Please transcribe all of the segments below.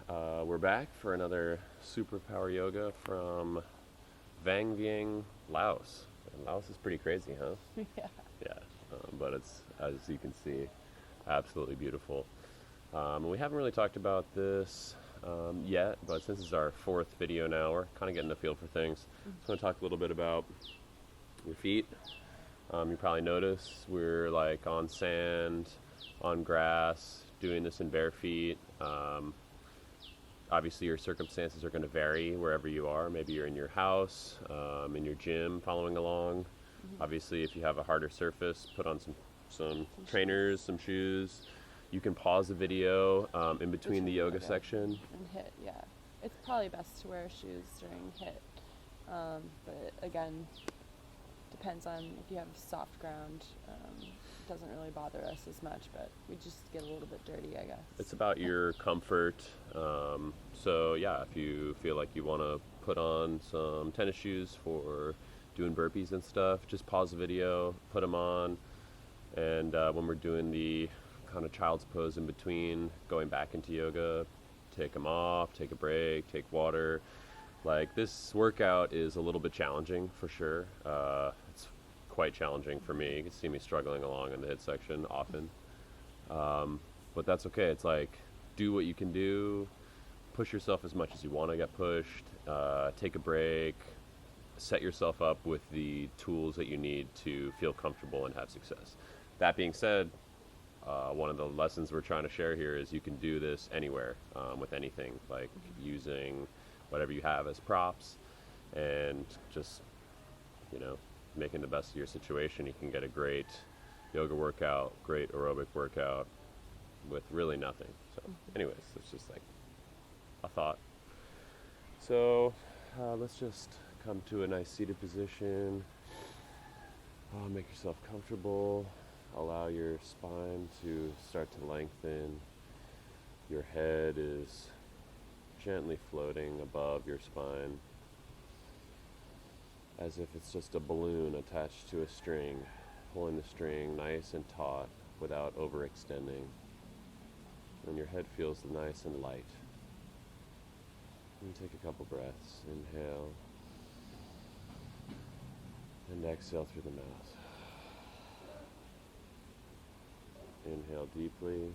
We're back for another Superpower Yoga from Vang Vieng, Laos. And Laos is pretty crazy, huh? Yeah. Yeah, but it's, as you can see, absolutely beautiful. We haven't really talked about this yet, but since it's our fourth video now, we're kind of getting the feel for things. So I'm going to talk a little bit about your feet. You probably notice we're like on sand, on grass, doing this in bare feet. Obviously, your circumstances are going to vary wherever you are. Maybe you're in your house, in your gym, following along. Obviously, if you have a harder surface, put on some trainers, some shoes. You can pause the video in between the yoga section. And HIIT, yeah. It's probably best to wear shoes during HIIT. But again, depends on if you have soft ground. It doesn't really bother us as much, but we just get a little bit dirty, I guess. It's about your comfort. So yeah, if you feel like you want to put on some tennis shoes for doing burpees and stuff, just pause the video, put them on, and when we're doing the kind of child's pose in between, going back into yoga, take them off, take a break, take water. Like, this workout is a little bit challenging for sure. It's quite challenging for me. You can see me struggling along in the HIIT section often. But that's okay. It's like, do what you can do, push yourself as much as you want to get pushed, take a break, set yourself up with the tools that you need to feel comfortable and have success. That being said, one of the lessons we're trying to share here is you can do this anywhere, with anything, like using whatever you have as props and just, making the best of your situation. You can get a great yoga workout, great aerobic workout with really nothing. So anyways, it's just like a thought. So let's just come to a nice seated position. Make yourself comfortable. Allow your spine to start to lengthen. Your head is gently floating above your spine, as if it's just a balloon attached to a string, pulling the string nice and taut without overextending. And your head feels nice and light. And take a couple breaths. Inhale and exhale through the mouth. Inhale deeply.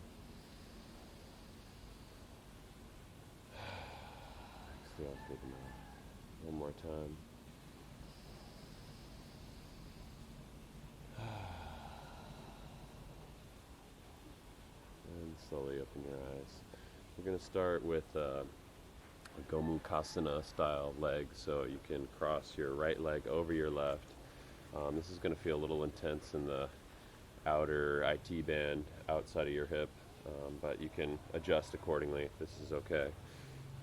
Exhale through the mouth. One more time. And slowly open your eyes. We're going to start with a Gomukhasana style leg, so you can cross your right leg over your left. This is going to feel a little intense in the outer IT band outside of your hip, but you can adjust accordingly. This is okay.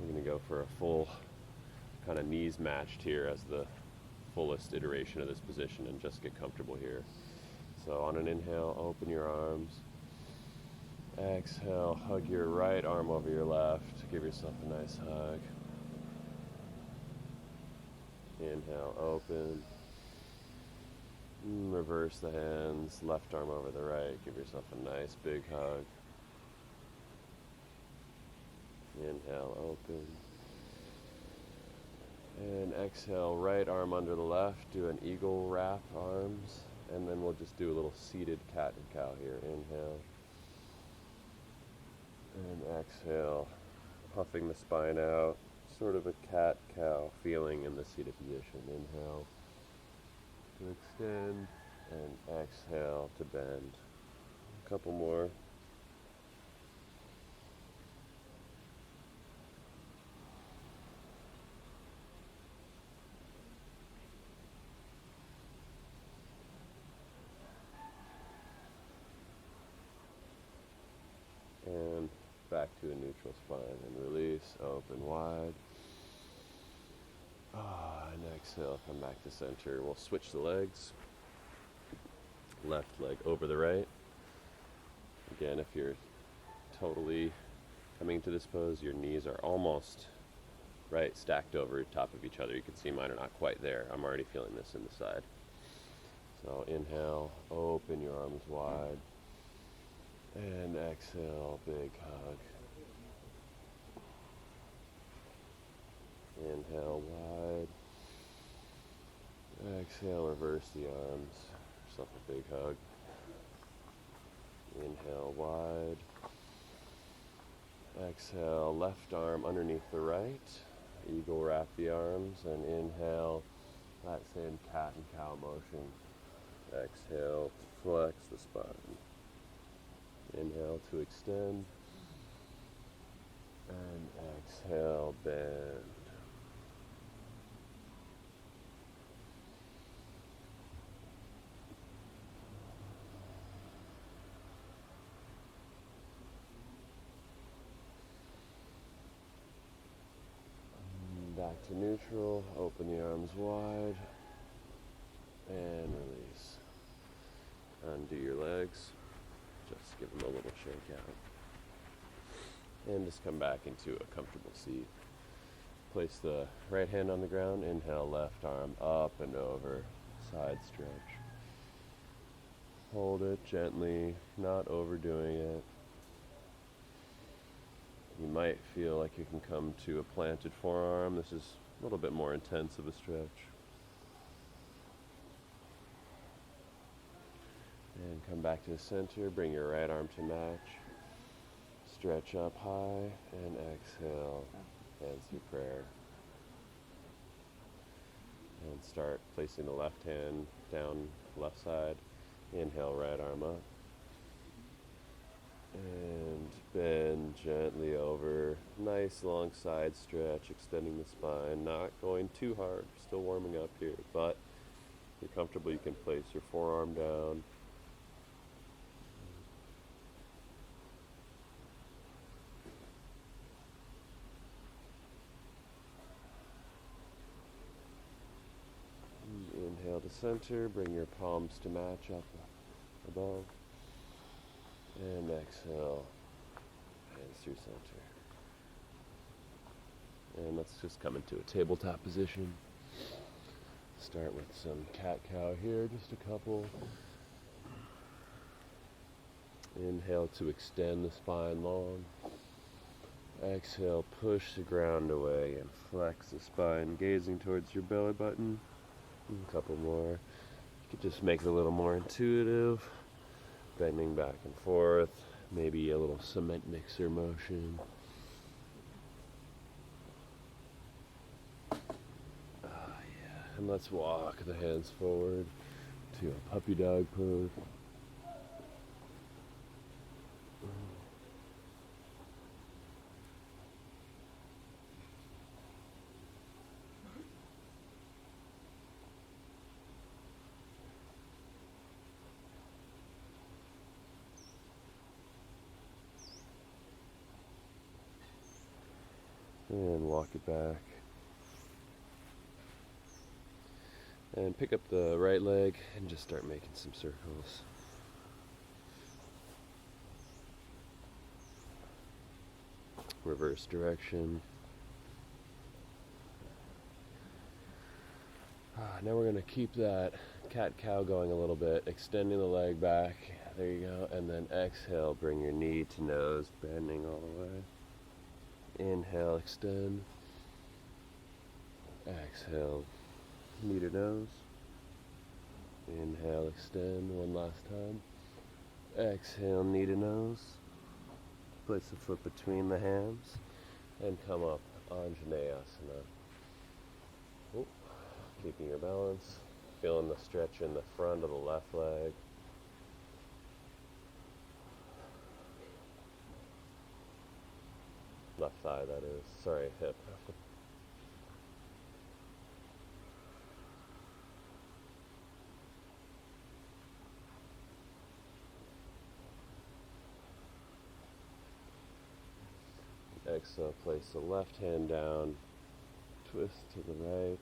I'm going to go for a full kind of knees matched here as the fullest iteration of this position, and just get comfortable here. So on an inhale, open your arms. Exhale, hug your right arm over your left. Give yourself a nice hug. Inhale, open. Reverse the hands, left arm over the right. Give yourself a nice big hug. Inhale, open. And exhale, right arm under the left. Do an eagle wrap arms. And then we'll just do a little seated cat and cow here. Inhale. And exhale, puffing the spine out, sort of a cat-cow feeling in the seated position. Inhale to extend, and exhale to bend. A couple more. And back to a neutral spine, and release, open wide. And exhale, come back to center. We'll switch the legs. Left leg over the right. Again, if you're totally coming to this pose, your knees are almost right, stacked over top of each other. You can see mine are not quite there. I'm already feeling this in the side. So inhale, open your arms wide. And exhale, big hug. Inhale wide. Exhale, reverse the arms. Give yourself a big hug. Inhale wide. Exhale, left arm underneath the right. Eagle wrap the arms, and inhale, that same cat and cow motion. Exhale, flex the spine. Inhale to extend. And exhale, bend. Back to neutral, open the arms wide, and release. Undo your legs, just give them a little shake out. And just come back into a comfortable seat. Place the right hand on the ground, inhale, left arm up and over, side stretch. Hold it gently, not overdoing it. You might feel like you can come to a planted forearm. This is a little bit more intense of a stretch. And come back to the center. Bring your right arm to match. Stretch up high and exhale. Hands through prayer. And start placing the left hand down left side. Inhale, right arm up. And bend gently over. Nice long side stretch, extending the spine. Not going too hard, still warming up here. But if you're comfortable, you can place your forearm down. Inhale to center, bring your palms to match up above. And exhale, hands through center. And let's just come into a tabletop position. Start with some cat-cow here, just a couple. Inhale to extend the spine long. Exhale, push the ground away and flex the spine, gazing towards your belly button. A couple more. You could just make it a little more intuitive. Bending back and forth, maybe a little cement mixer motion. Yeah. And let's walk the hands forward to a puppy dog pose. And walk it back. And pick up the right leg and just start making some circles. Reverse direction. Now we're going to keep that cat-cow going a little bit, extending the leg back. There you go. And then exhale, bring your knee to nose, bending all the way. Inhale, extend. Exhale, knee to nose. Inhale, extend one last time. Exhale, knee to nose. Place the foot between the hands and come up, Anjaneyasana. Oh, keeping your balance. Feeling the stretch in the front of the left leg. Left thigh, that is. Sorry, hip. Exhale, place the left hand down, twist to the right.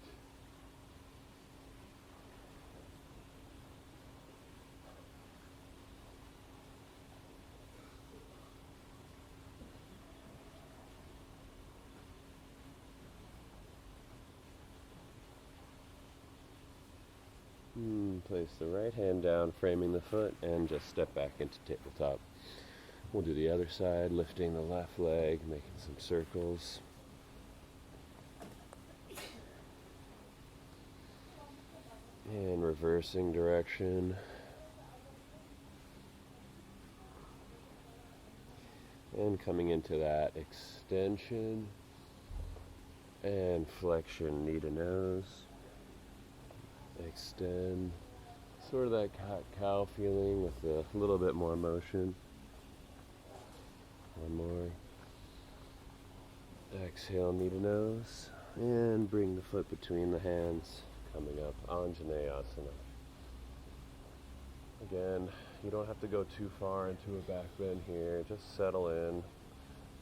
Place the right hand down, framing the foot, and just step back into tabletop. We'll do the other side, lifting the left leg, making some circles. And reversing direction. And coming into that extension and flexion, knee to nose. Extend. Sort of that cat-cow feeling with a little bit more motion. One more. Exhale, knee to nose. And bring the foot between the hands. Coming up, Anjaneyasana. Again, you don't have to go too far into a back bend here. Just settle in.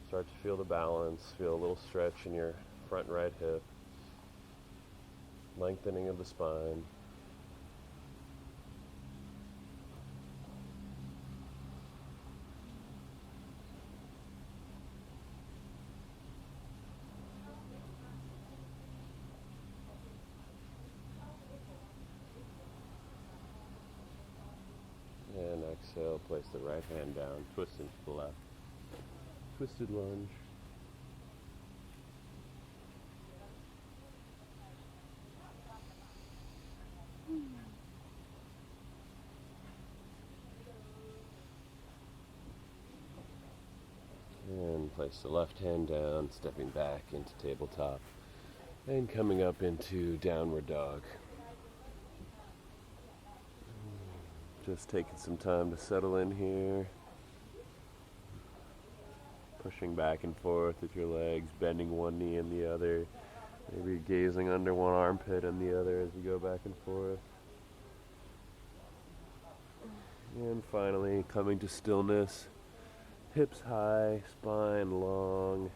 Start to feel the balance. Feel a little stretch in your front right hip. Lengthening of the spine. And exhale, place the right hand down, twist into the left. Twisted lunge. And place the left hand down, stepping back into tabletop. And coming up into downward dog. Just taking some time to settle in here. Pushing back and forth with your legs, bending one knee and the other. Maybe gazing under one armpit and the other as you go back and forth. And finally, coming to stillness. Hips high, spine long,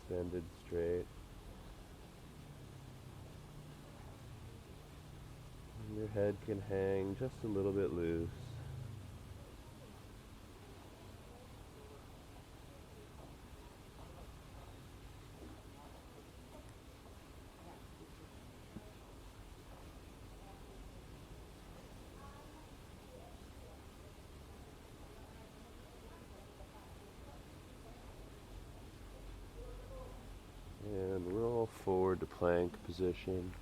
extended straight. Your head can hang just a little bit loose. And roll forward to plank position,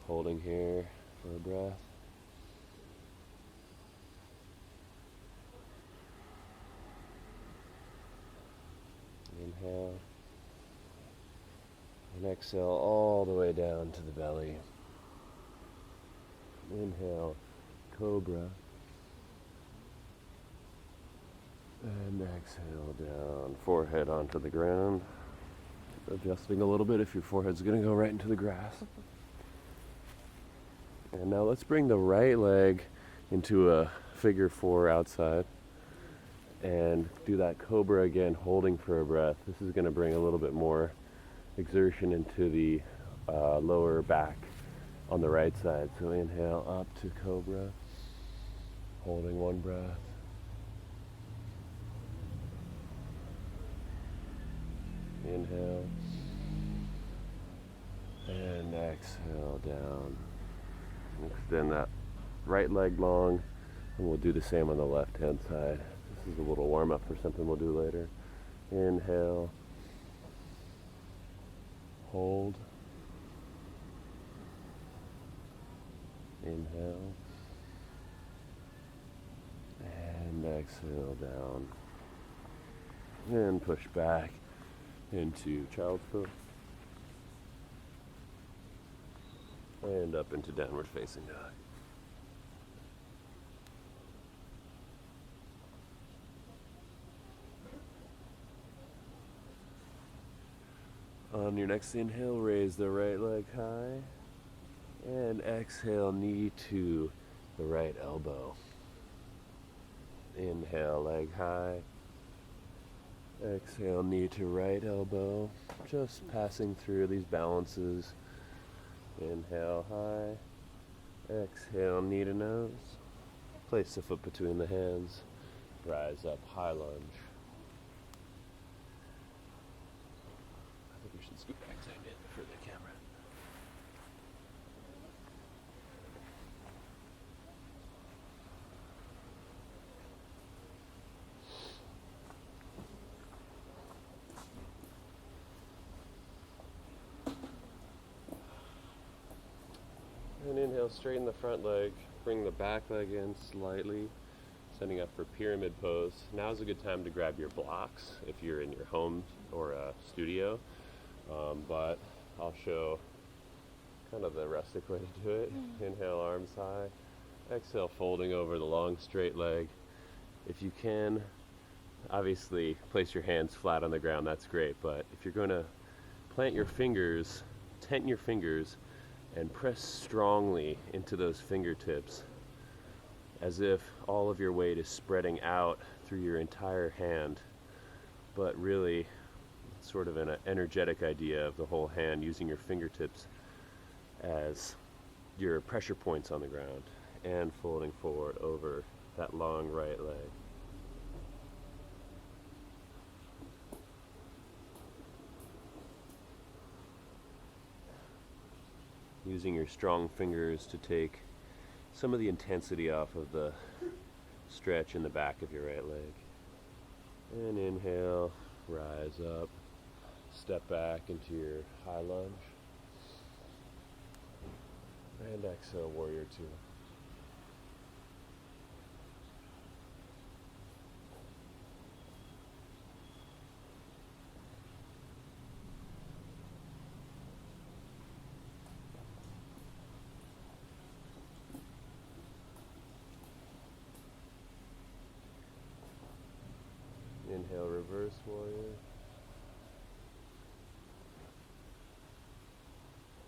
holding here for a breath. Inhale. And exhale all the way down to the belly. Inhale, cobra. And exhale down, forehead onto the ground. Adjusting a little bit if your forehead's going to go right into the grass. And now let's bring the right leg into a figure four outside. And do that cobra again, holding for a breath. This is going to bring a little bit more exertion into the lower back on the right side. So inhale up to cobra, holding one breath. Inhale. And exhale down. Extend that right leg long. And we'll do the same on the left hand side. This is a little warm up for something we'll do later. Inhale. Hold. Inhale. And exhale down. And push back into child's pose. And up into downward facing dog. On your next inhale, raise the right leg high. And exhale, knee to the right elbow. Inhale, leg high. Exhale, knee to right elbow. Just passing through these balances. Inhale, high. Exhale, knee to nose. Place the foot between the hands. Rise up, high lunge. I think we should scoot back a bit for the camera. And inhale Inhale, straighten the front leg, bring the back leg in slightly, setting up for pyramid pose. Now's a good time to grab your blocks if you're in your home or a studio, but I'll show kind of the rustic way to do it. Inhale, arms high. Exhale, folding over the long straight leg. If you can, obviously place your hands flat on the ground, that's great, but if you're going to plant your fingers, tent your fingers, and press strongly into those fingertips as if all of your weight is spreading out through your entire hand, but really sort of an energetic idea of the whole hand, using your fingertips as your pressure points on the ground and folding forward over that long right leg. Using your strong fingers to take some of the intensity off of the stretch in the back of your right leg. And inhale, rise up, step back into your high lunge. And exhale, warrior two. Inhale, reverse warrior.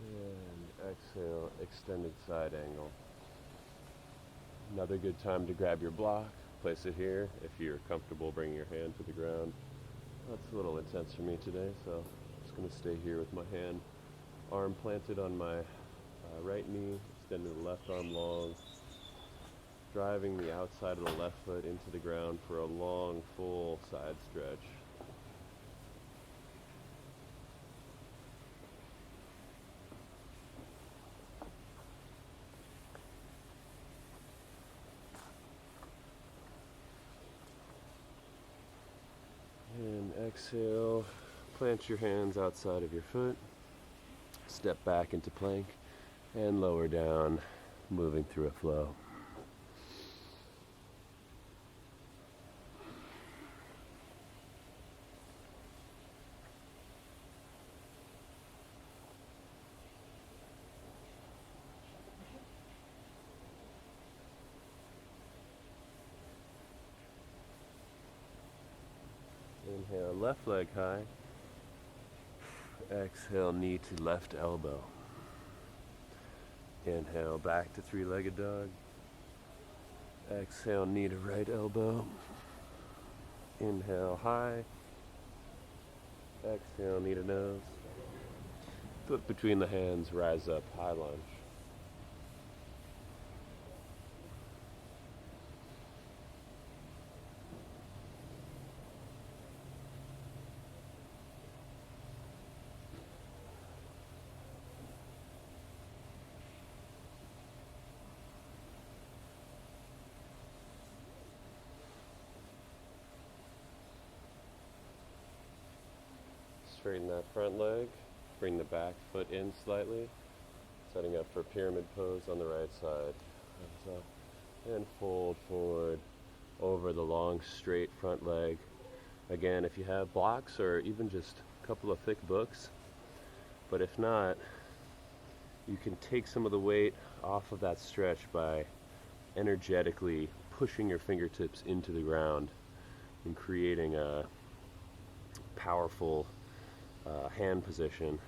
And exhale, extended side angle. Another good time to grab your block, place it here. If you're comfortable bringing your hand to the ground. That's a little intense for me today, so I'm just going to stay here with my hand, arm planted on my right knee, extending the left arm long, driving the outside of the left foot into the ground for a long, full side stretch. And exhale, plant your hands outside of your foot, step back into plank, and lower down, moving through a flow. Inhale, left leg high. Exhale, knee to left elbow. Inhale, back to three-legged dog. Exhale, knee to right elbow. Inhale, high. Exhale, knee to nose. Foot between the hands, rise up, high lunge. Straighten that front leg, bring the back foot in slightly, setting up for pyramid pose on the right side. Hands up and fold forward over the long straight front leg. Again, if you have blocks or even just a couple of thick books, but if not, you can take some of the weight off of that stretch by energetically pushing your fingertips into the ground and creating a powerful hand position,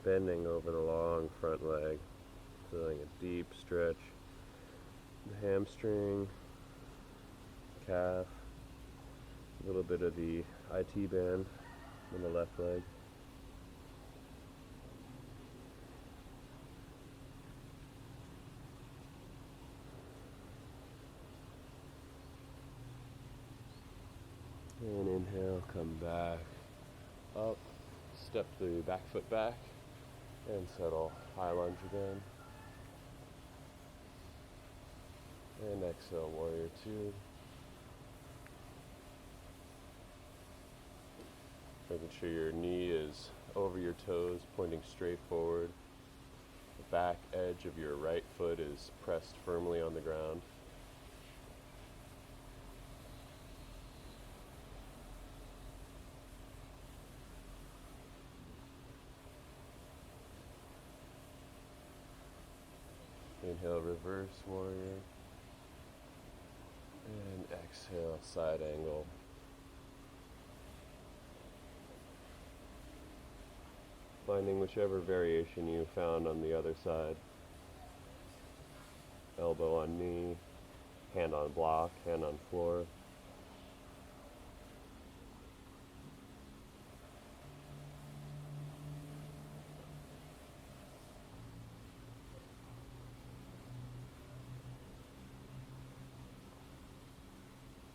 bending over the long front leg, feeling a deep stretch, the hamstring, calf, a little bit of the IT band in the left leg. And inhale, come back, up, step the back foot back, and settle, high lunge again. And exhale, warrior two. Making sure your knee is over your toes, pointing straight forward. back edge of your right foot is pressed firmly on the ground. Inhale, reverse warrior. And exhale, side angle. Finding whichever variation you found on the other side. Elbow on knee, hand on block, hand on floor.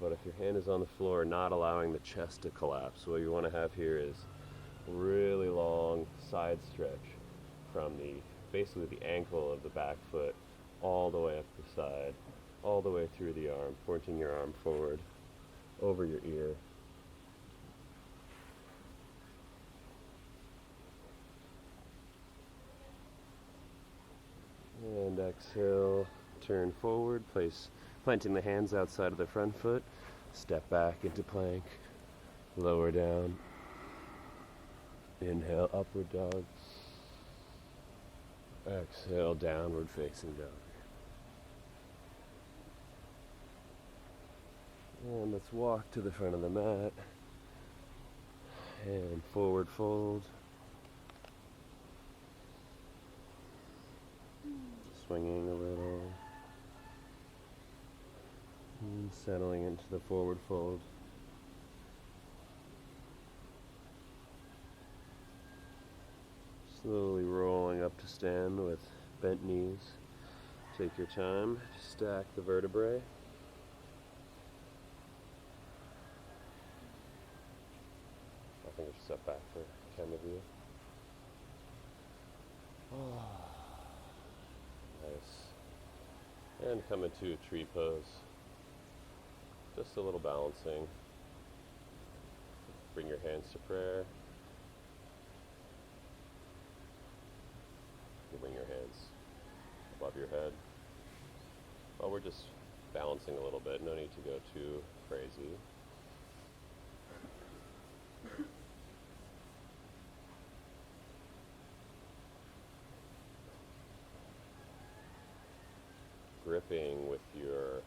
But if your hand is on the floor, not allowing the chest to collapse, what you want to have here is really long side stretch from basically the ankle of the back foot all the way up the side, all the way through the arm, pointing your arm forward over your ear. And exhale, turn forward, planting the hands outside of the front foot, step back into plank, lower down, inhale, upward dog, exhale, downward facing dog. And let's walk to the front of the mat, and forward fold, swinging a little. And settling into the forward fold. Slowly rolling up to stand with bent knees. Take your time, stack the vertebrae. I think I should step back for 10 of you. Oh, nice. And come into a tree pose. Just a little balancing. Bring your hands to prayer. You bring your hands above your head. Well, we're just balancing a little bit. No need to go too crazy. Gripping with your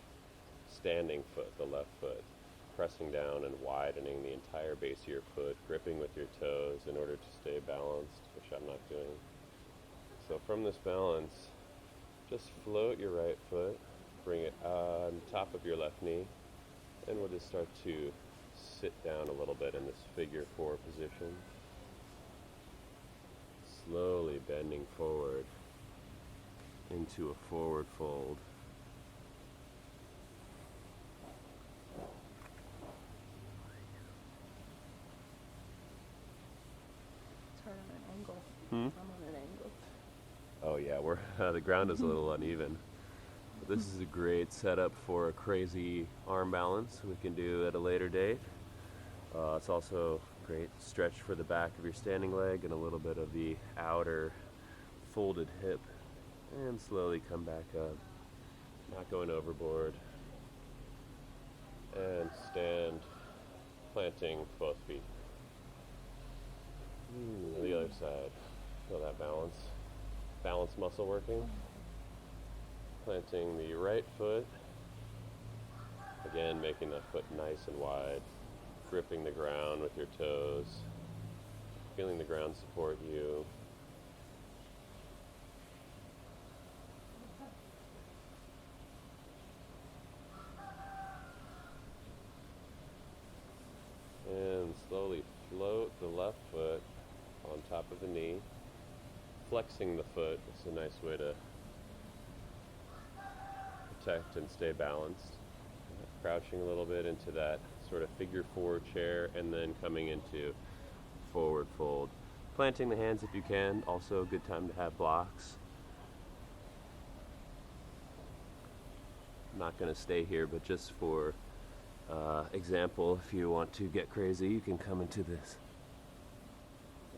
standing foot, the left foot, pressing down and widening the entire base of your foot, gripping with your toes in order to stay balanced, which I'm not doing. So from this balance, just float your right foot, bring it on top of your left knee, and we'll just start to sit down a little bit in this figure 4 position. Slowly bending forward into a forward fold. Turn on an angle. Hmm? I'm on an angle. Oh yeah, the ground is a little uneven. But this is a great setup for a crazy arm balance we can do at a later date. It's also a great stretch for the back of your standing leg and a little bit of the outer folded hip. And slowly come back up, not going overboard. And stand, planting both feet. The other side, feel that balance. Balance muscle working. Planting the right foot. Again, making that foot nice and wide. Gripping the ground with your toes. Feeling the ground support you. And slowly float the left foot on top of the knee. Flexing the foot is a nice way to protect and stay balanced. Crouching a little bit into that sort of figure 4 chair and then coming into forward fold. Planting the hands if you can, also a good time to have blocks. I'm not going to stay here, but just for example, if you want to get crazy, you can come into this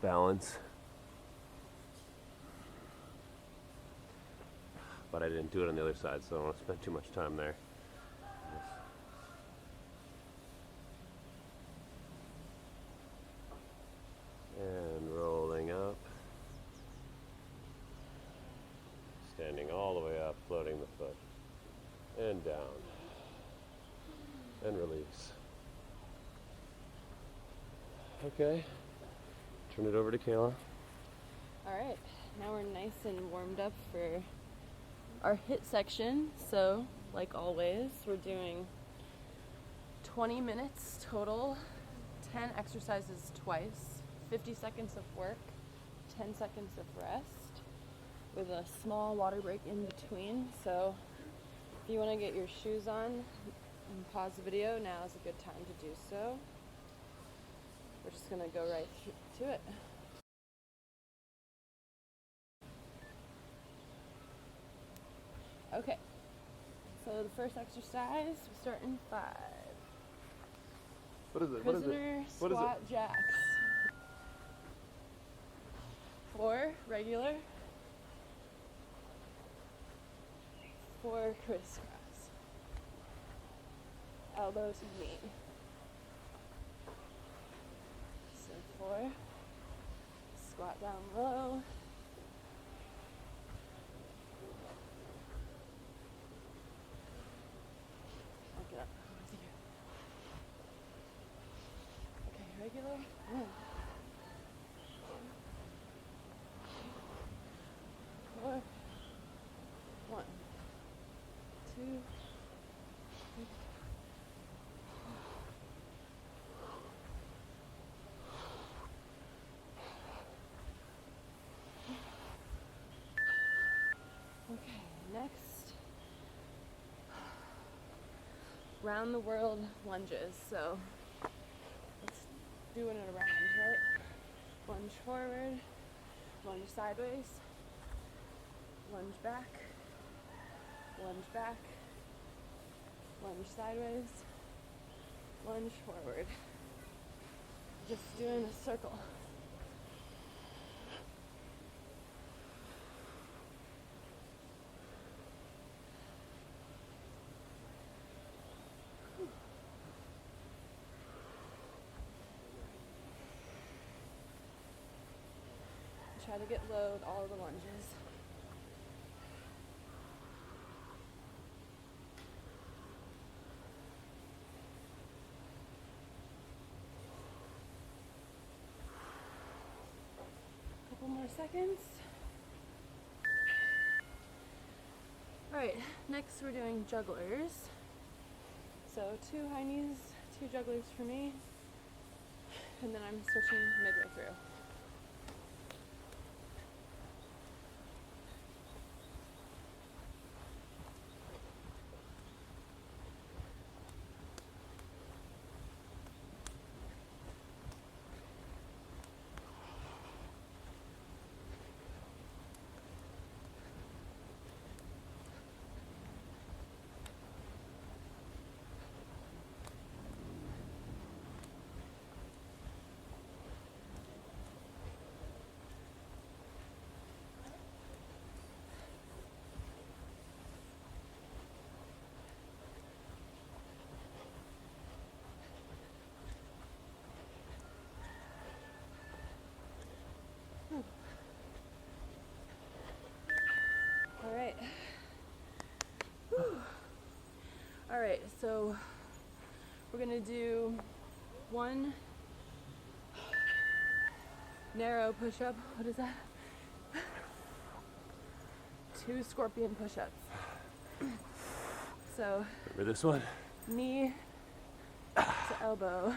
balance. but I didn't do it on the other side, so I don't want to spend too much time there. And rolling up. Standing all the way up, floating the foot. And down. And release. Okay. Turn it over to Kayla. Alright, now we're nice and warmed up for our HIIT section. So, like always, we're doing 20 minutes total, 10 exercises twice, 50 seconds of work, 10 seconds of rest, with a small water break in between. So if you want to get your shoes on and pause the video, now is a good time to do so. We're just going to go right to it. Okay, so the first exercise, we start in 5. What is it? Prisoner squat jacks. 4 regular. 4 crisscross. Elbow to knee. So 4. Squat down low. I'll get up with you. Okay, regular. 1. 4. 1. 2. 3. Okay, next, round the world lunges. So let's do it around, right? Lunge forward, lunge sideways, lunge back, lunge sideways, lunge forward. Just doing a circle. Try to get low with all of the lunges. Couple more seconds. Alright, next we're doing jugglers. So 2 high knees, 2 jugglers for me, and then I'm switching midway through. Alright. Alright, so we're gonna do 1 narrow push-up. What is that? 2 scorpion push-ups. So Remember this one? knee to elbow.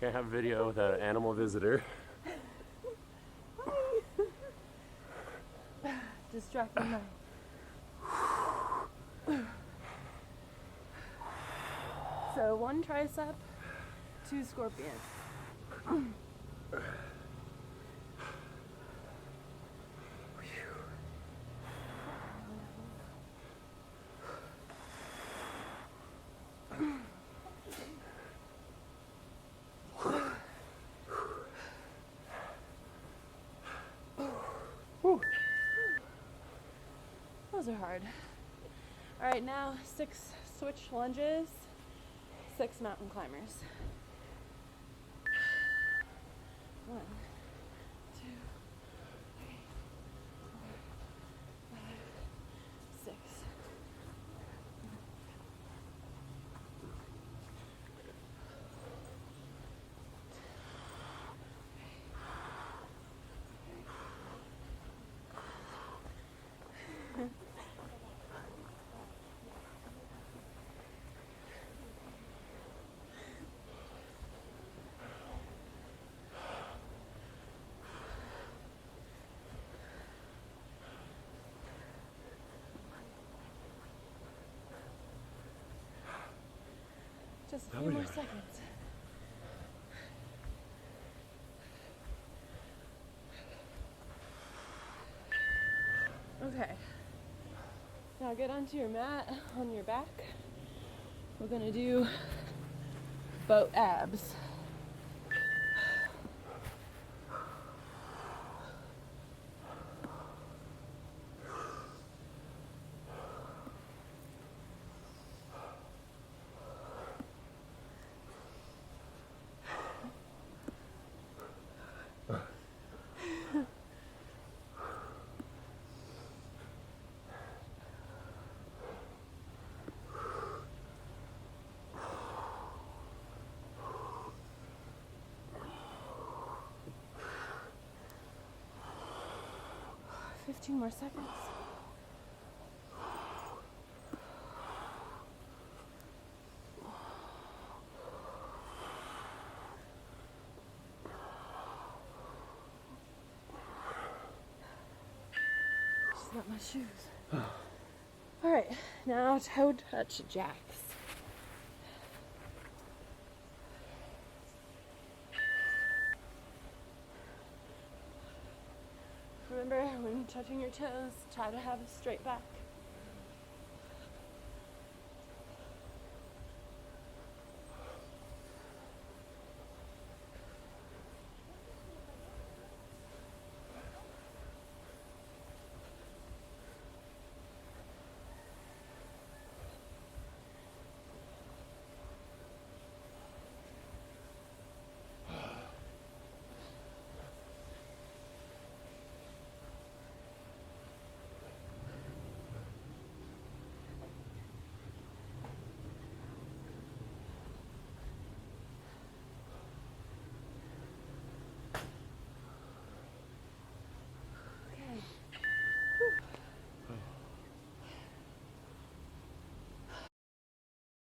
Can't have video without an animal visitor. Distracting mind. So 1 tricep, 2 scorpion. those are hard. All right, now 6 switch lunges, 6 mountain climbers. 1, 2, 3, 4, 5, 6. Just a few more seconds. Okay. Now get onto your mat on your back. We're gonna do boat abs. Fifteen more seconds. Just not my shoes. All right, now toe touch jacks. Remember, when touching your toes, try to have a straight back.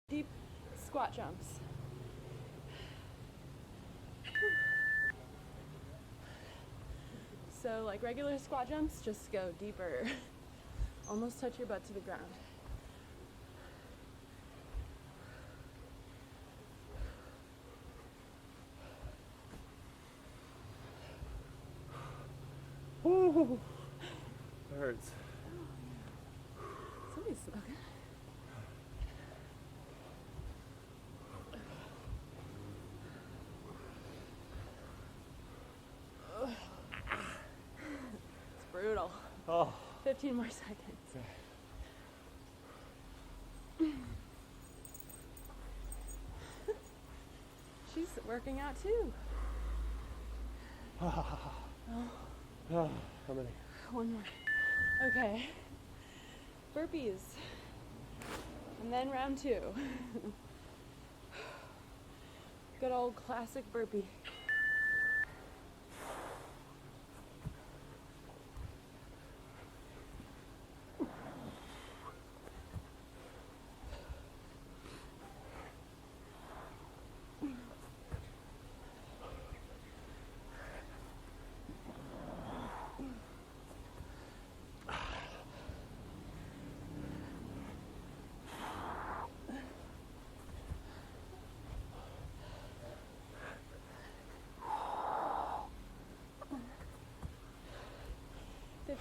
Deep squat jumps. So like regular squat jumps, just go deeper. Almost touch your butt to the ground. Ooh, that hurts. Somebody's smoking. It's brutal. Oh. 15 more seconds. She's working out too. How many? One more. Okay. Burpees. And then round 2. Good old classic burpee.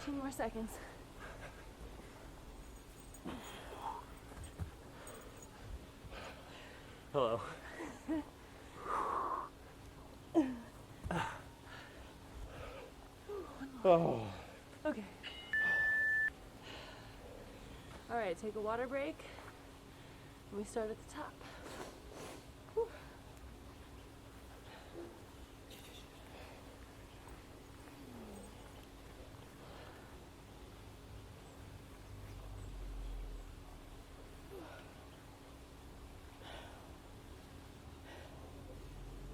Two more seconds. Hello. Oh. Okay. right, take a water break. And we start at the top. Whew.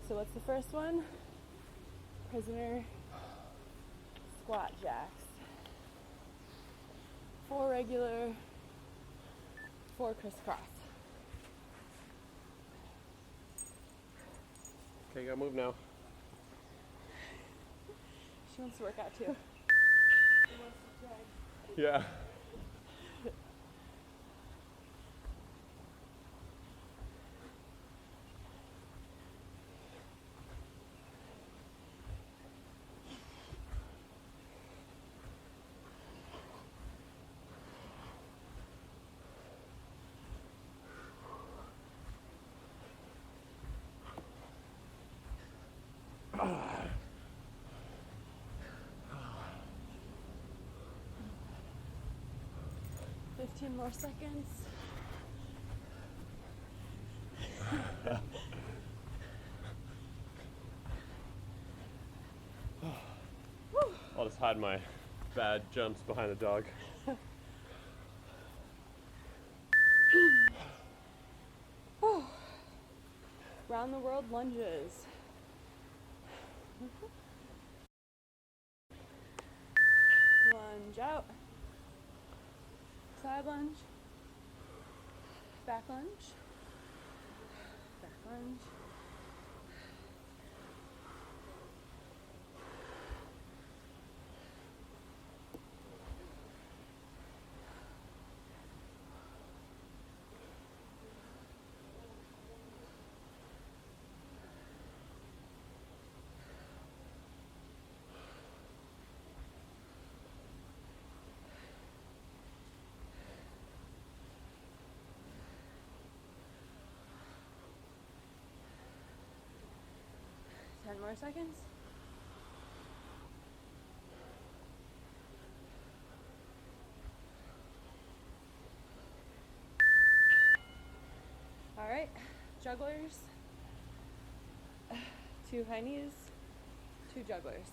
So what's the first one? Prisoner squat jacks. 4 regular, 4 crisscross. Okay, you gotta move now. She wants to work out too. She wants to try. Yeah. Ah. 15 more seconds. I'll just hide my bad jumps behind the dog. Round the world lunges. Lunge out. Side lunge. Back lunge. Back lunge. Ten more seconds. All right, jugglers. 2 high knees, 2 jugglers.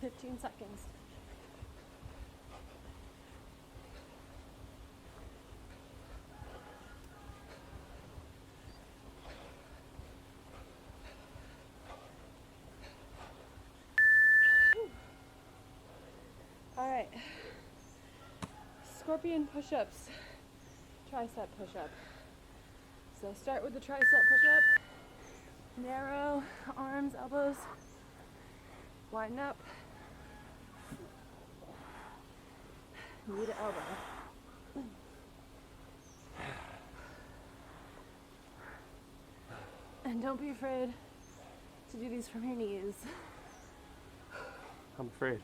Fifteen seconds. All right. Scorpion push-ups. Tricep push-up. So start with the tricep push-up. Narrow arms, elbows. Widen up. Knee to elbow. And don't be afraid to do these from your knees. I'm afraid.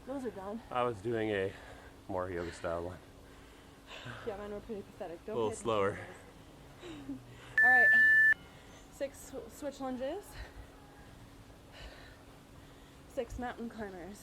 Those are done. I was doing a more yoga style one. Yeah, mine were pretty pathetic. Don't A little pay attention slower. to those. All right, 6 switch lunges. 6 mountain climbers.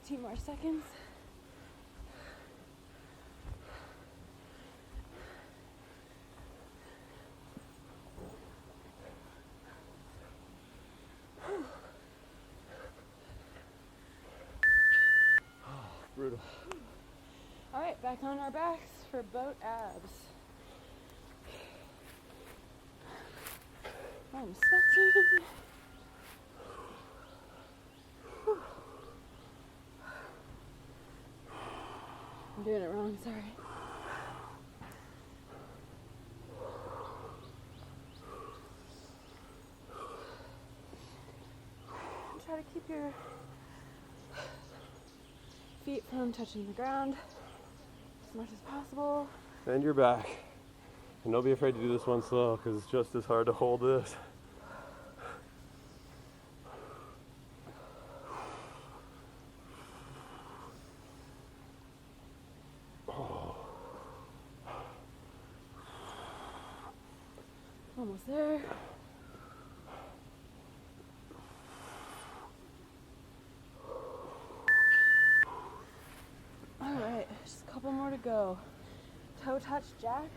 15 more seconds. Brutal. All right, back on our backs for boat abs. I'm sweating. I'm doing it wrong, sorry. Try to keep your feet from touching the ground as much as possible. And you're back. And don't be afraid to do this one slow, because it's just as hard to hold this. Almost there. All right, just a couple more to go. Toe touch jacks.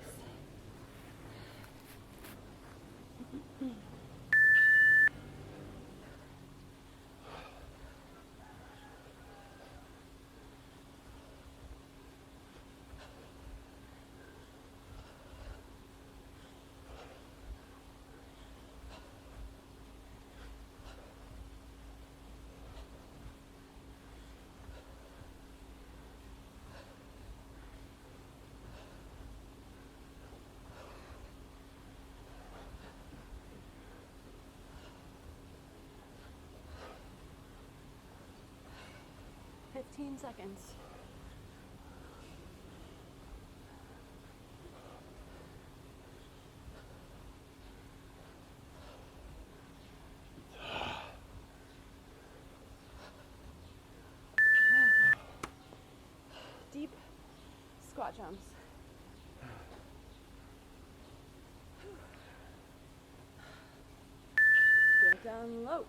Fifteen seconds. Deep squat jumps. Get down low.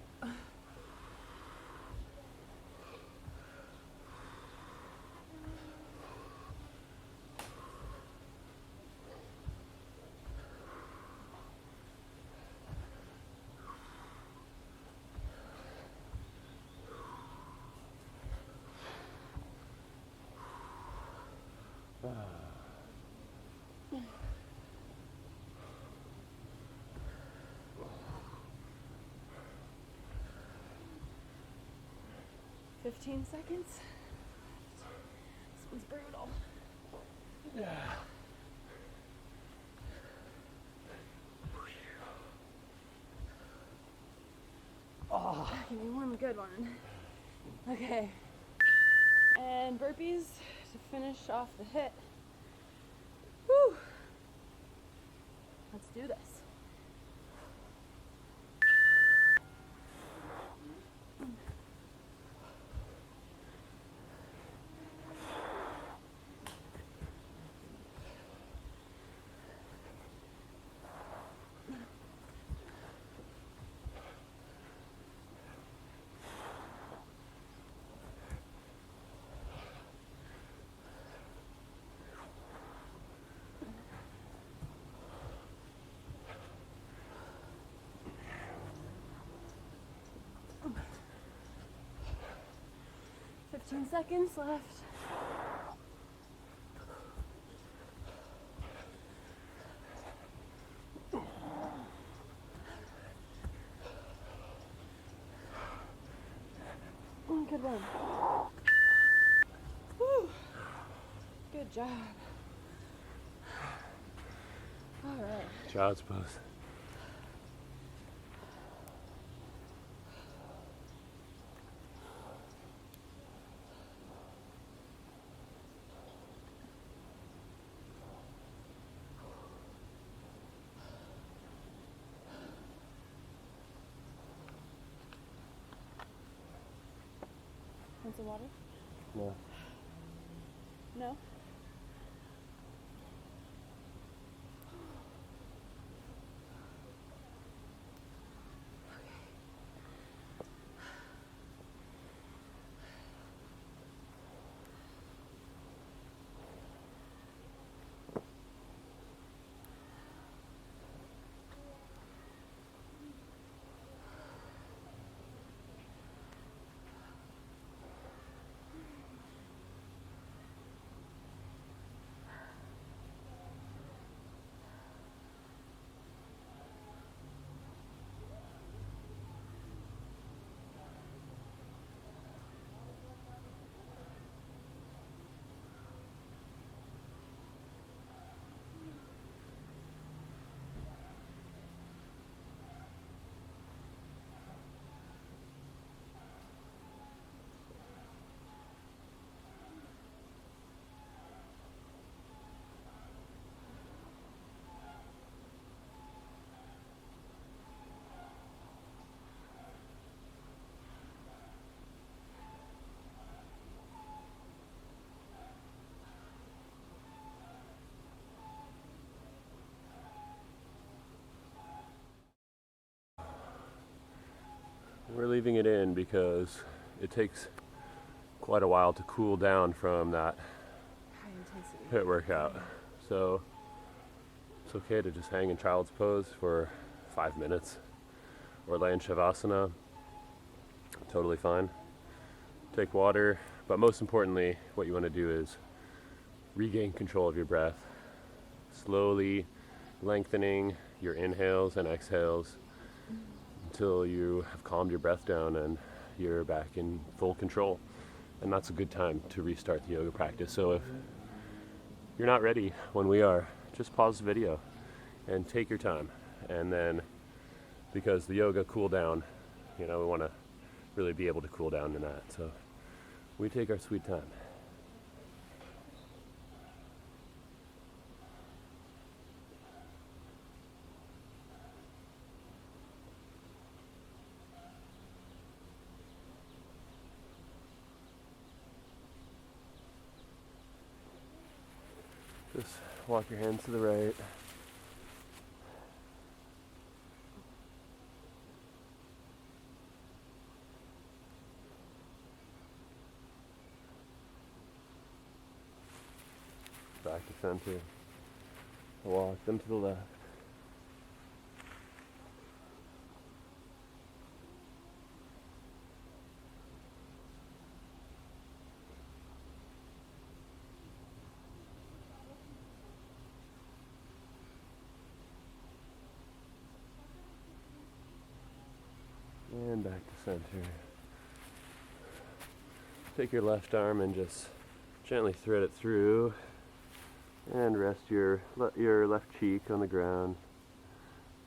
Fifteen seconds. This one's brutal. Yeah. Oh. Give me one good one. Okay. And burpees to finish off the HIIT. Whew. Let's do this. Fifteen seconds left. Good one. Woo. Good job. All right. Child's pose. Want some water? No. No? leaving it in because it takes quite a while to cool down from that High intensity. HIIT workout. So it's okay to just hang in child's pose for 5 minutes or lay in shavasana. Totally fine. Take water, but most importantly, what you want to do is regain control of your breath, slowly lengthening your inhales and exhales until you have calmed your breath down and you're back in full control. And that's a good time to restart the yoga practice. So if you're not ready when we are, just pause the video and take your time. And then, because the yoga cool down, we want to really be able to cool down in that. So we take our sweet time. Just walk your hands to the right. Back to center. Walk them to the left. And back to center. Take your left arm and just gently thread it through. And rest your left cheek on the ground.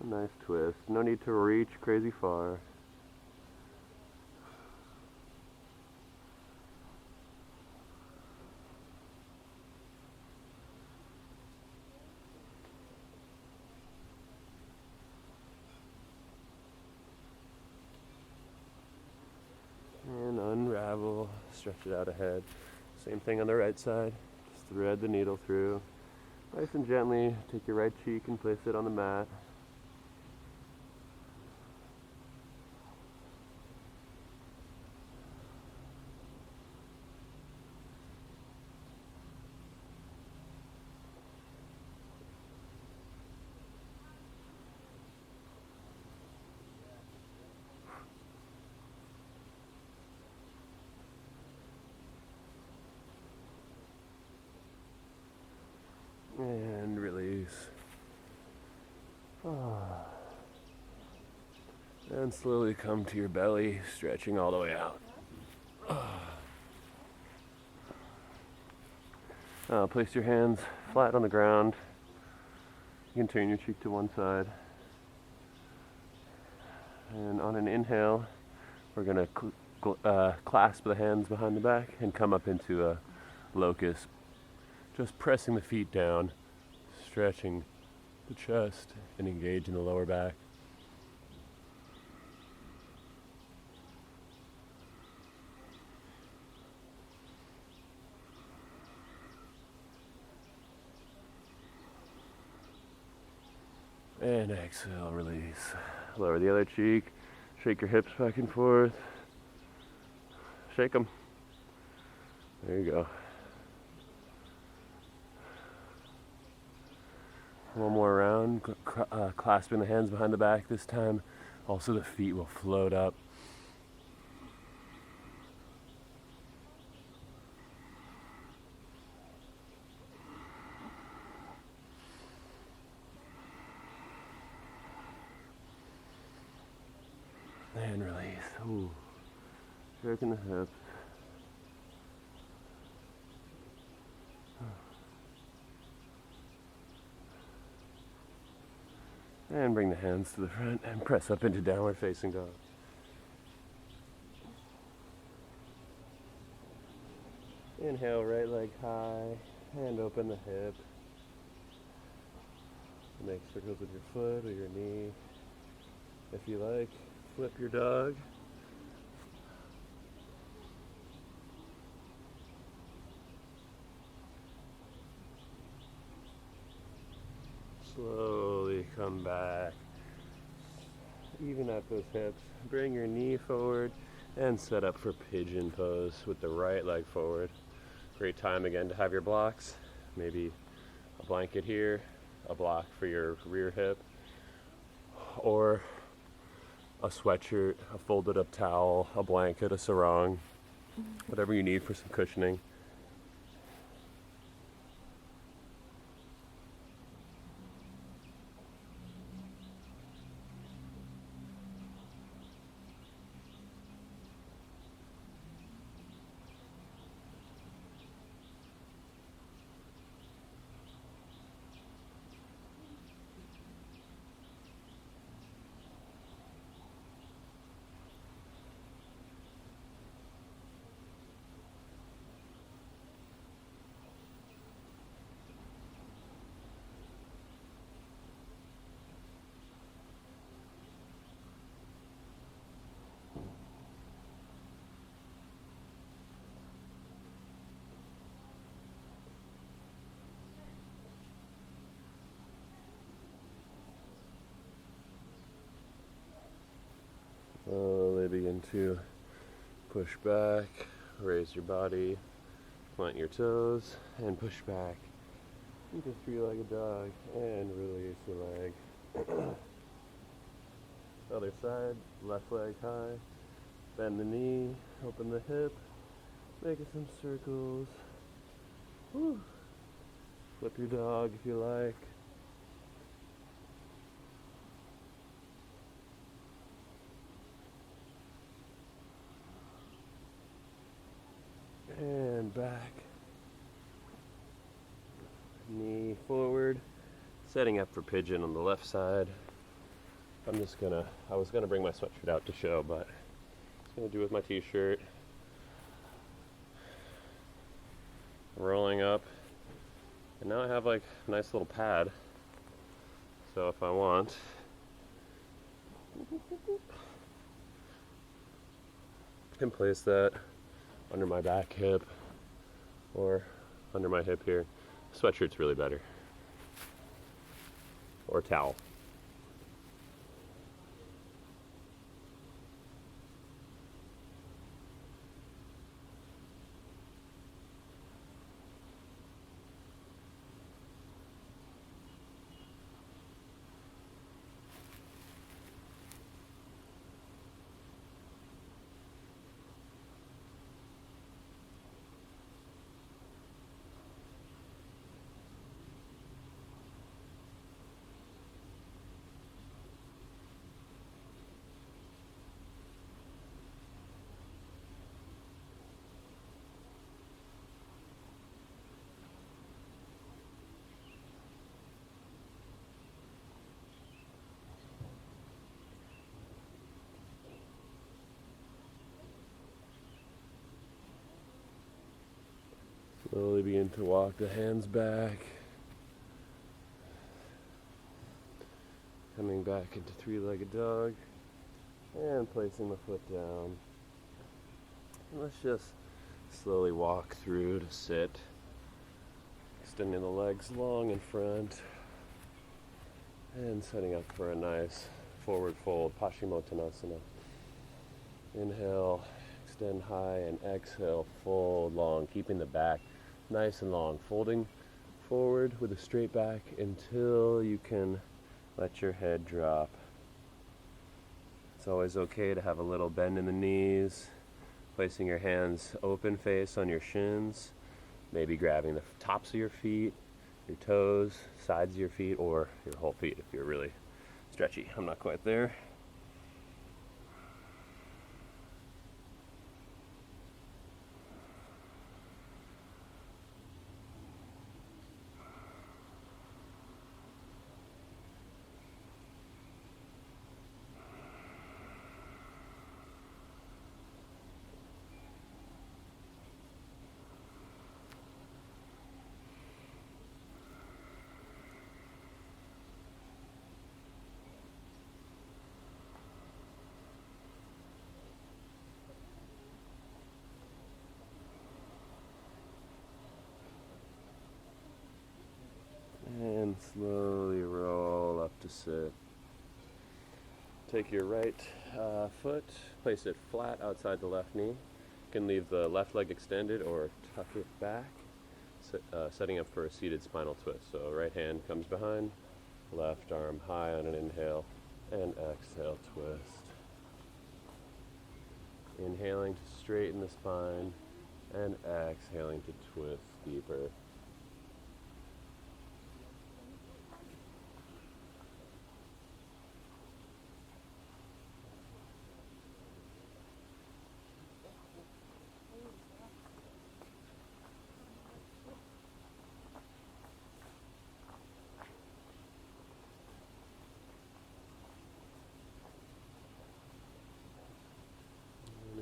A nice twist. No need to reach crazy far. And unravel, stretch it out ahead. Same thing on the right side. Just thread the needle through. Nice and gently take your right cheek and place it on the mat. And release. And slowly come to your belly, stretching all the way out. Place your hands flat on the ground. You can turn your cheek to one side. And on an inhale, we're going to clasp the hands behind the back and come up into a locust. Just pressing the feet down, stretching the chest and engaging the lower back. And exhale, release. Lower the other cheek, shake your hips back and forth. Shake them. There you go. One more round, clasping the hands behind the back this time. Also the feet will float up. And release. Ooh. Stroking the hips. And bring the hands to the front and press up into downward facing dog. Inhale, right leg high, hand open the hip. Make circles with your foot or your knee. If you like, flip your dog. Slowly come back even at those hips. Bring your knee forward and set up for pigeon pose with the right leg forward. Great time again to have your blocks. Maybe a blanket here, a block for your rear hip, or a sweatshirt, a folded up towel, a blanket, a sarong, whatever you need for some cushioning. Slowly begin to push back, raise your body, plant your toes, and push back into three-legged dog, and release the leg. Other side, left leg high, bend the knee, open the hip, making some circles. Woo. Flip your dog if you like. And back. Knee forward. Setting up for pigeon on the left side. I was gonna bring my sweatshirt out to show, but I'm just gonna do with my t-shirt. Rolling up. And now I have like a nice little pad. So if I want, I can place that under my back hip or under my hip here. Sweatshirt's really better. Or towel. Slowly begin to walk the hands back. Coming back into three-legged dog. And placing the foot down. And let's just slowly walk through to sit. Extending the legs long in front. And setting up for a nice forward fold, Paschimottanasana. Inhale, extend high, and exhale, fold long, keeping the back nice and long, folding forward with a straight back until you can let your head drop. It's always okay to have a little bend in the knees, placing your hands open face on your shins, maybe grabbing the tops of your feet, your toes, sides of your feet, or your whole feet if you're really stretchy. I'm not quite there. And slowly roll up to sit. Take your right foot, place it flat outside the left knee. You can leave the left leg extended or tuck it back, setting up for a seated spinal twist. So right hand comes behind, left arm high on an inhale, and exhale, twist. Inhaling to straighten the spine, and exhaling to twist deeper.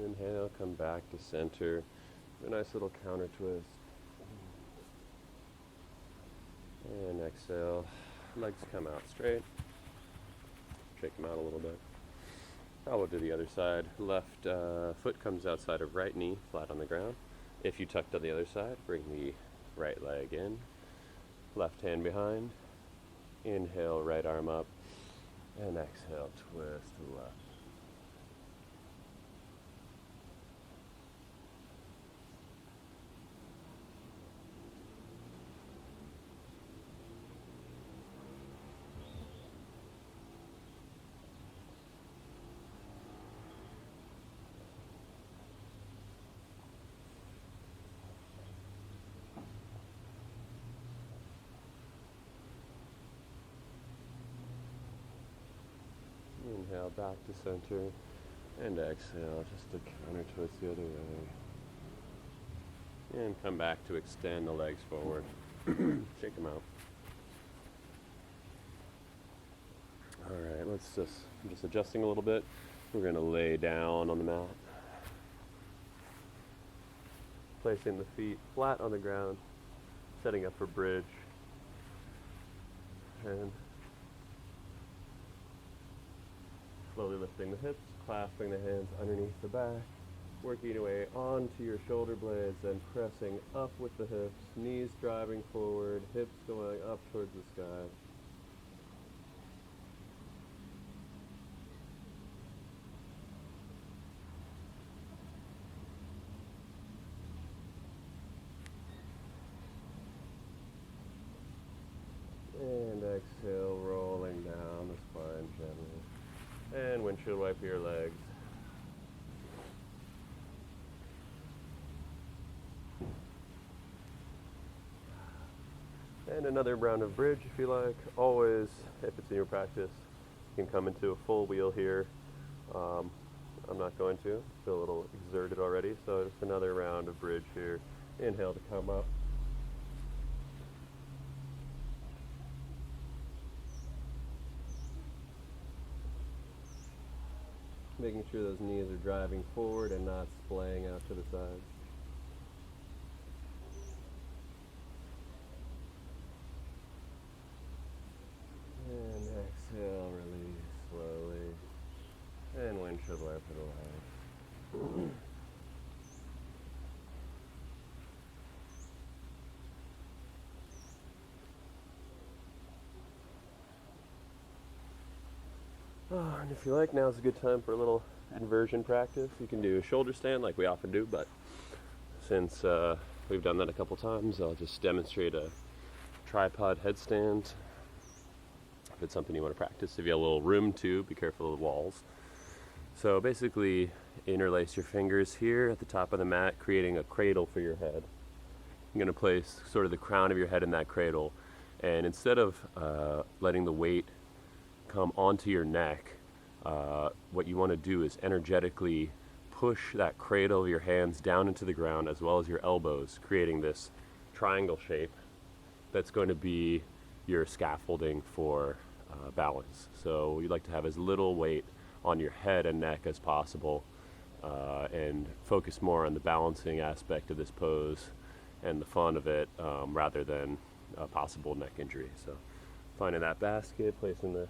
Inhale, come back to center. A nice little counter twist. And exhale, legs come out straight. Shake them out a little bit. Now we'll do the other side. Left foot comes outside of right knee, flat on the ground. If you tuck to the other side, bring the right leg in. Left hand behind. Inhale, right arm up. And exhale, twist to the left. Inhale back to center, and exhale just to counter twist the other way. And come back to extend the legs forward. Shake them out. Alright, I'm just adjusting a little bit. We're going to lay down on the mat. Placing the feet flat on the ground, setting up for bridge. And slowly lifting the hips, clasping the hands underneath the back, working your way onto your shoulder blades and pressing up with the hips, knees driving forward, hips going up towards the sky. And exhale, rolling down the spine gently. And windshield wipe your legs. And another round of bridge if you like. Always, if it's in your practice, you can come into a full wheel here. I'm not going to. Feel a little exerted already, so just another round of bridge here. Inhale to come up. Making sure those knees are driving forward and not splaying out to the side. And exhale, release slowly. And windshield wipe it away. And if you like, now's a good time for a little inversion practice. You can do a shoulder stand like we often do, but since we've done that a couple times, I'll just demonstrate a tripod headstand. If it's something you want to practice, if you have a little room to, be careful of the walls. So basically, interlace your fingers here at the top of the mat, creating a cradle for your head. I'm going to place sort of the crown of your head in that cradle, and instead of letting the weight come onto your neck, what you want to do is energetically push that cradle of your hands down into the ground as well as your elbows, creating this triangle shape that's going to be your scaffolding for balance. So you'd like to have as little weight on your head and neck as possible, and focus more on the balancing aspect of this pose and the fun of it, rather than a possible neck injury. So finding that basket, placing the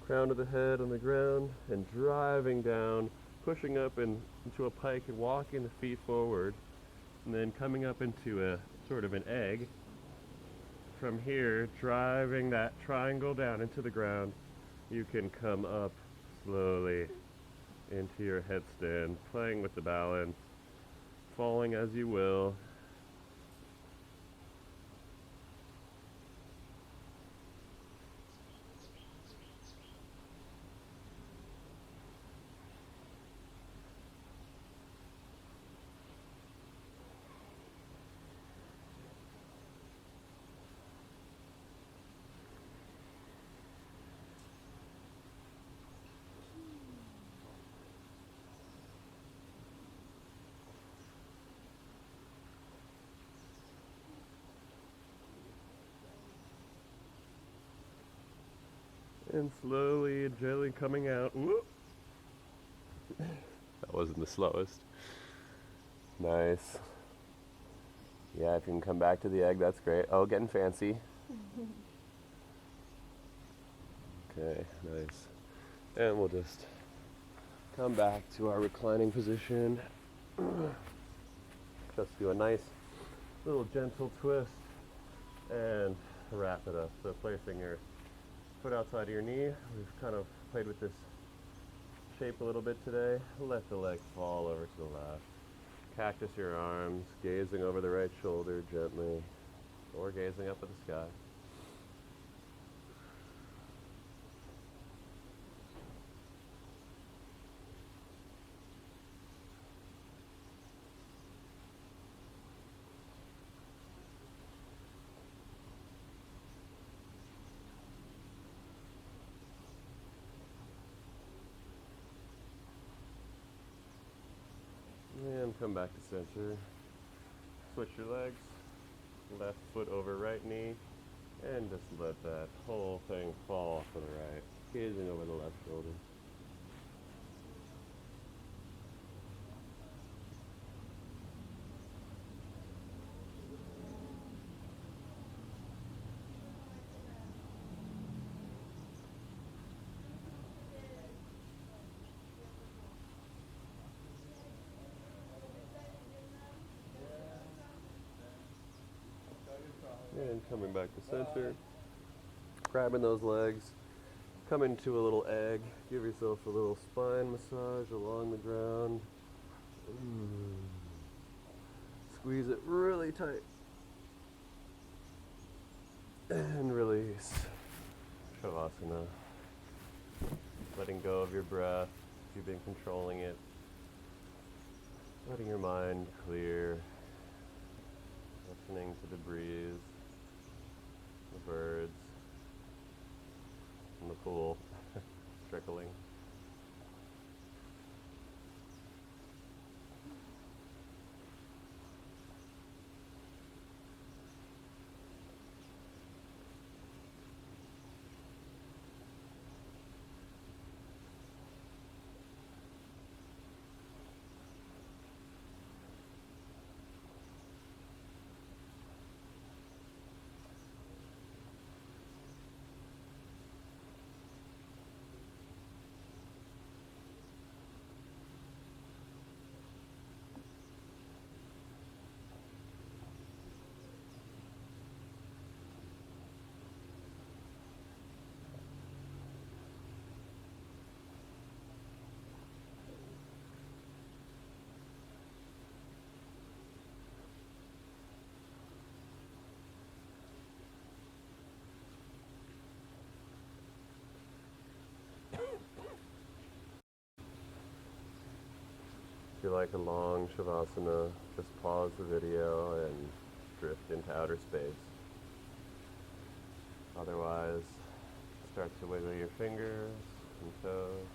crown of the head on the ground and driving down, pushing up into a pike and walking the feet forward, and then coming up into a sort of an egg. From here, driving that triangle down into the ground, you can come up slowly into your headstand, playing with the balance, falling as you will. And slowly and gently coming out. Whoop. That wasn't the slowest. Nice. Yeah, if you can come back to the egg, that's great. Oh, getting fancy. Okay, nice. And we'll just come back to our reclining position. Just do a nice little gentle twist and wrap it up. So placing your foot outside of your knee. We've kind of played with this shape a little bit today. Let the leg fall over to the left. Cactus your arms, gazing over the right shoulder gently, or gazing up at the sky. And come back to center. Switch your legs. Left foot over right knee. And just let that whole thing fall off to the right. Gazing over the left shoulder. And coming back to center, grabbing those legs, come into a little egg, give yourself a little spine massage along the ground. Squeeze it really tight. And release. Shavasana. Letting go of your breath, if you've been controlling it. Letting your mind clear. Listening to the breeze. The birds, and the pool trickling. If you like a long Shavasana, just pause the video and drift into outer space. Otherwise, start to wiggle your fingers and toes.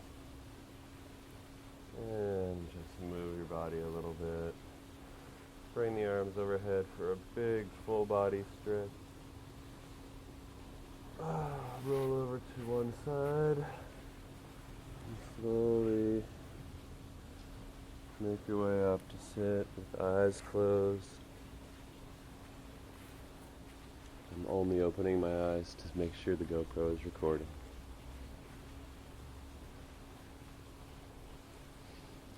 And just move your body a little bit. Bring the arms overhead for a big full body stretch. Roll over to one side. And slowly make your way up to sit with eyes closed. I'm only opening my eyes to make sure the GoPro is recording.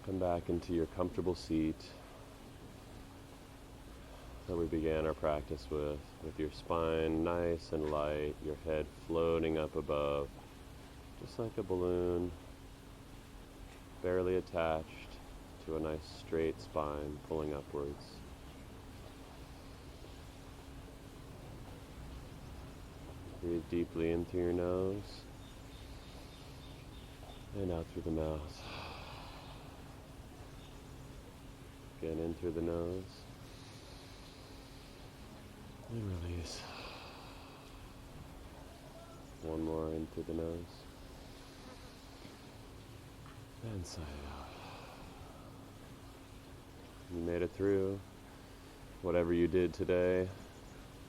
Come back into your comfortable seat that we began our practice with your spine nice and light, your head floating up above, just like a balloon, barely attached to a nice straight spine pulling upwards. Breathe deeply in through your nose and out through the mouth. Again, in through the nose and release. One more in through the nose and sigh out. You made it through. Whatever you did today,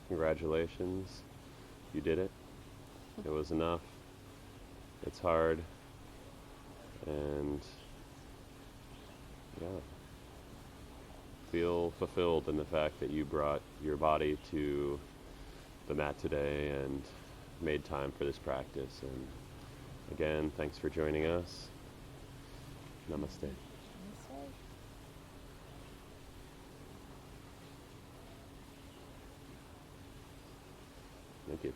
congratulations. You did it. It was enough. It's hard. And yeah, feel fulfilled in the fact that you brought your body to the mat today and made time for this practice. And again, thanks for joining us. Namaste. Thank you.